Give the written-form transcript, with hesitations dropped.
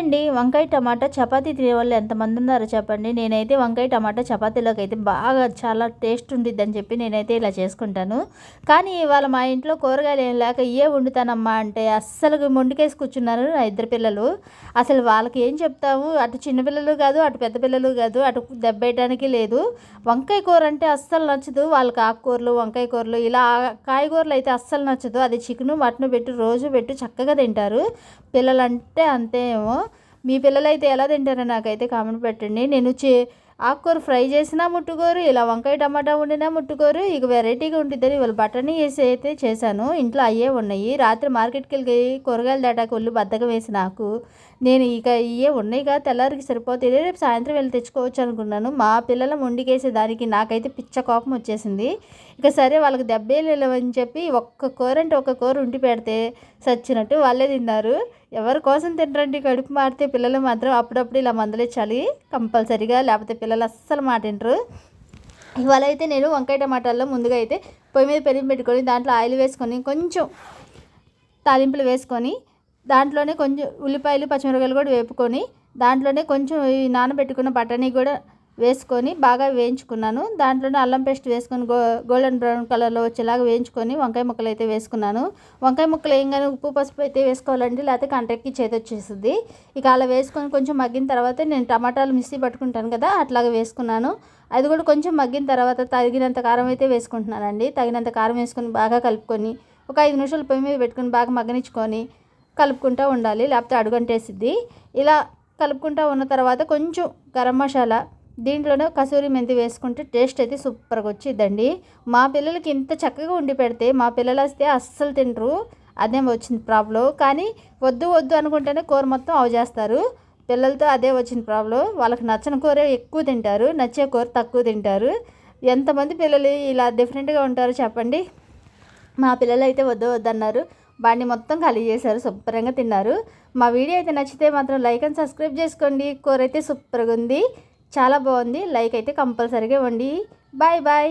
అండి. వంకాయ టమాటా చపాతీ తినేవాళ్ళు ఎంతమంది ఉన్నారో చెప్పండి. నేనైతే వంకాయ టమాటా చపాతీలోకి అయితే బాగా చాలా టేస్ట్ ఉండిద్దని చెప్పి నేనైతే ఇలా చేసుకుంటాను. కానీ ఇవాళ మా ఇంట్లో కూరగాయలు ఏం లేక ఇయ్యే వండుతానమ్మా అంటే అస్సలు మొండికేసి కూర్చున్నారు నా ఇద్దరు పిల్లలు. అసలు వాళ్ళకి ఏం చెప్తాము, అటు చిన్న పిల్లలు కాదు, అటు పెద్ద పిల్లలు కాదు, అటు దెబ్బేయడానికి లేదు. వంకాయ కూర అంటే అస్సలు నచ్చదు వాళ్ళకి. ఆకుకూరలు, వంకాయ కూరలు ఇలా కాయగూరలు అయితే అస్సలు నచ్చదు. అది చికెను మటను పెట్టి రోజు పెట్టి చక్కగా తింటారు. పిల్లలంటే అంతే ఏమో. మీ పిల్లలైతే ఎలా తింటారో నాకైతే కామెంట్ పెట్టండి. నేను ఆకుకూర ఫ్రై చేసినా ముట్టుకోరు, ఇలా వంకాయ టమాటా వండినా ముట్టుకోరు. ఇక వెరైటీగా ఉంటుందని ఇవాళ బఠానీ వేసి అయితే చేశాను. ఇంట్లో అయ్యే ఉన్నాయి. రాత్రి మార్కెట్కి వెళ్ళి కూరగాయలు దాటాక ఒళ్ళు బద్దకం వేసి నాకు నేను ఇక ఇవే ఉన్నాయి కదా, తెల్లారికి సరిపోతుంది, రేపు సాయంత్రం వెళ్ళి తెచ్చుకోవచ్చు అనుకున్నాను. మా పిల్లల మొండికేసే దానికి నాకైతే పిచ్చ కోపం వచ్చేసింది. ఇక సరే వాళ్ళకి దెబ్బేలేవని చెప్పి ఒక్క కూర అంటే ఒక్క కూర ఉండి పెడితే చచ్చినట్టు వాళ్ళే తిన్నారు. ఎవరి కోసం తినరండి, కడుపు మారితే పిల్లలు మాత్రం అప్పుడప్పుడు ఇలా మందలించాలి కంపల్సరీగా, లేకపోతే పిల్లలు అస్సలు మాట వినరు. ఇవాళ అయితే నేను వంకాయ టమాటాల్లో ముందుగా అయితే పొయ్యి మీద పెరిగి పెట్టుకొని దాంట్లో ఆయిల్ వేసుకొని కొంచెం తాలింపులు వేసుకొని దాంట్లోనే కొంచెం ఉల్లిపాయలు పచ్చిమిరపకాయలు కూడా వేపుకొని దాంట్లోనే కొంచెం ఈ నానబెట్టుకున్న బఠానీ కూడా వేసుకొని బాగా వేయించుకున్నాను. దాంట్లోనే అల్లం పేస్ట్ వేసుకొని గోల్డెన్ బ్రౌన్ కలర్లో వచ్చేలాగా వేయించుకొని వంకాయ ముక్కలు అయితే వేసుకున్నాను. వంకాయ ముక్కలు ఏంగానే ఉప్పు పసుపు అయితే వేసుకోవాలండి, లేకపోతే కంటకి చేతి వచ్చేస్తుంది. ఇక అలా వేసుకొని కొంచెం మగ్గిన తర్వాత నేను టమాటాలు మిక్సీ పట్టుకుంటాను కదా, అట్లాగా వేసుకున్నాను. అది కూడా కొంచెం మగ్గిన తర్వాత తగినంత కారం అయితే వేసుకుంటున్నానండి. తగినంత కారం వేసుకొని బాగా కలుపుకొని ఒక 5 నిమిషాలు పొయ్యి మీద పెట్టుకొని బాగా మగ్గనిచ్చుకొని కలుపుకుంటూ ఉండాలి, లేకపోతే అడుగంటేసిద్ది. ఇలా కలుపుకుంటూ ఉన్న తర్వాత కొంచెం గరం మసాలా, దీంట్లోనే కసూరి మెంతి వేసుకుంటే టేస్ట్ అయితే సూపర్గా వచ్చిందండి. మా పిల్లలకి ఇంత చక్కగా వండి పెడితే మా పిల్లలు వస్తే అస్సలు తినరు. అదే వచ్చింది ప్రాబ్లం. కానీ వద్దు వద్దు అనుకుంటేనే కూర మొత్తం చేస్తారు. పిల్లలతో అదే వచ్చిన ప్రాబ్లం. వాళ్ళకి నచ్చని కూర ఎక్కువ తింటారు, నచ్చే కూర తక్కువ తింటారు. ఎంతమంది పిల్లలు ఇలా డిఫరెంట్గా ఉంటారో చెప్పండి. మా పిల్లలు అయితే వద్దు వద్దన్నారు, బండి మొత్తం ఖాళీ చేశారు, శుభ్రంగా తిన్నారు. మా వీడియో అయితే నచ్చితే మాత్రం లైక్ అండ్ సబ్స్క్రైబ్ చేసుకోండి. కూర అయితే సూపర్గా ఉంది, చాలా బాగుంది. లైక్ అయితే కంపల్సరీగా ఇవ్వండి. Bye bye.